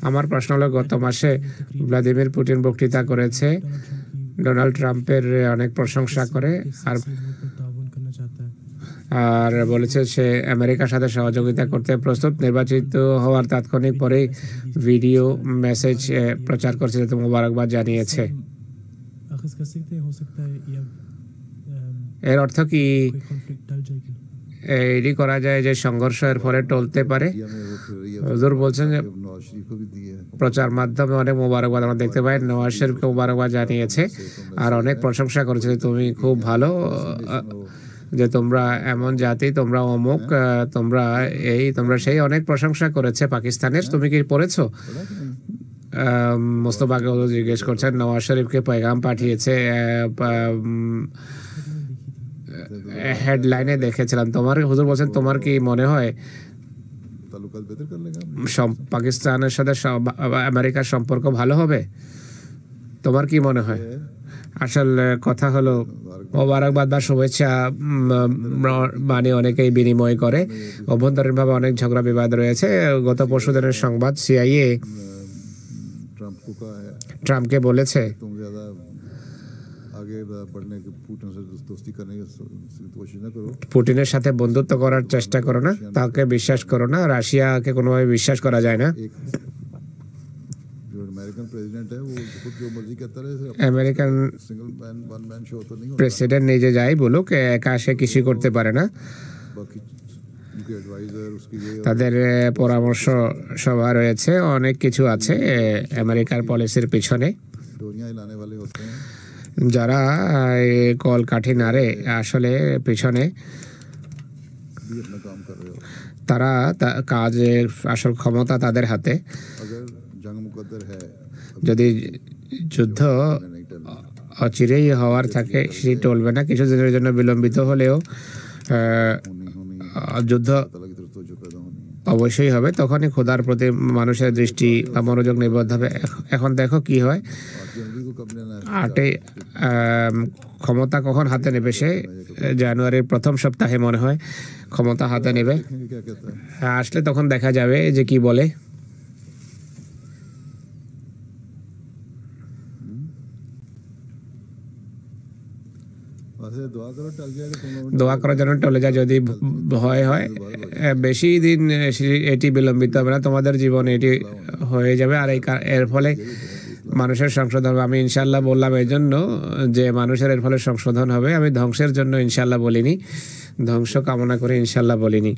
আমার প্রশ্ন হলো, গত মাসে ভ্লাদিমির পুতিন বক্তৃতা করেছে, ডোনাল্ড ট্রাম্পের অনেক প্রশংসা করে আর বলেছে সে আমেরিকার সাথে সহযোগিতা করতে প্রস্তুত। নির্বাচিত হওয়ার তাৎক্ষণিক পরেই ভিডিও মেসেজ প্রচার করছে, যাতে মোবারকবাদ জানিয়েছে। এর অর্থ কি এটি করা যায় যে সংঘর্ষের ফলে টলতে পারে? হুজুর বলছেন যে প্রচার মাধ্যমে অনেক মোবারকবাদ আমরা দেখতে পাই। নওয়াজ শরীফকে মোবারকবাদ জানিয়েছে আর অনেক প্রশংসা করেছে, তুমি খুব ভালো, যে তোমরা এমন জাতি, তোমরা অমুক, তোমরা এই, তোমরা সেই, অনেক প্রশংসা করেছে পাকিস্তানের। তুমি কি পড়েছো? মোস্তফাকে জিজ্ঞেস করছেন, নওয়াজ শরীফকে পয়গাম পাঠিয়েছে, হেডলাইনে দেখেছিলাম। তোমার হুজুর বলছেন, তোমার কি মনে হয় পাকিস্তানের সাথে আমেরিকার সম্পর্ক ভালো হবে? তোমার কি মনে হয়? আসলে কথা হলো, মোবারকবাদ বা শুভেচ্ছা মানে অনেকেই বিনিময় করে, অভ্যন্তরীণভাবে অনেক ঝগড়া বিবাদ রয়েছে। গত পরশুদিনের সংবাদ, সিআইএ ট্রাম্পকে বলেছে পুতিনের সাথে বন্ধুত্ব করার চেষ্টা করো না, তাকে বিশ্বাস করো না, রাশিয়াকে কোনোভাবে বিশ্বাস করা যায় না। আমেরিকান প্রেসিডেন্ট নিজে যাই বলুক, একা সে কিছু করতে পারে না। তাদের পরামর্শ সভা রয়েছে, অনেক কিছু আছে আমেরিকার পলিসির পিছনে। যারা কলকাঠি নাড়ে আসলে পিছনে, তারা কাজের আসল ক্ষমতা তাদের হাতে। যদি যুদ্ধ অচিরেই হওয়ার থাকে, সেটি টলবে না। কিছু দিনের জন্য বিলম্বিত হলেও যুদ্ধ অবশ্যই হবে। তখনই খোদার প্রতি মানুষের দৃষ্টি বা মনোযোগ নিবদ্ধ হবে। এখন দেখো কি হয়। ক্ষমতা কখন হাতে নেবে? সে জানুয়ারির প্রথম সপ্তাহে মনে হয় ক্ষমতা হাতে নেবে। আসলে তখন দেখা যাবে যে কি বলে। দোয়া করার জন্য টলে যায়, যদি ভয় হয় বেশি দিন এটি বিলম্বিত হবে না, তোমাদের জীবনে এটি হয়ে যাবে। আর এর ফলে মানুষের সংশোধন হবে। আমি ইনশাল্লাহ বললাম এই জন্য যে মানুষের এর ফলে সংশোধন হবে। আমি ধ্বংসের জন্য ইনশাল্লাহ বলিনি, ধ্বংস কামনা করে ইনশাল্লাহ বলিনি।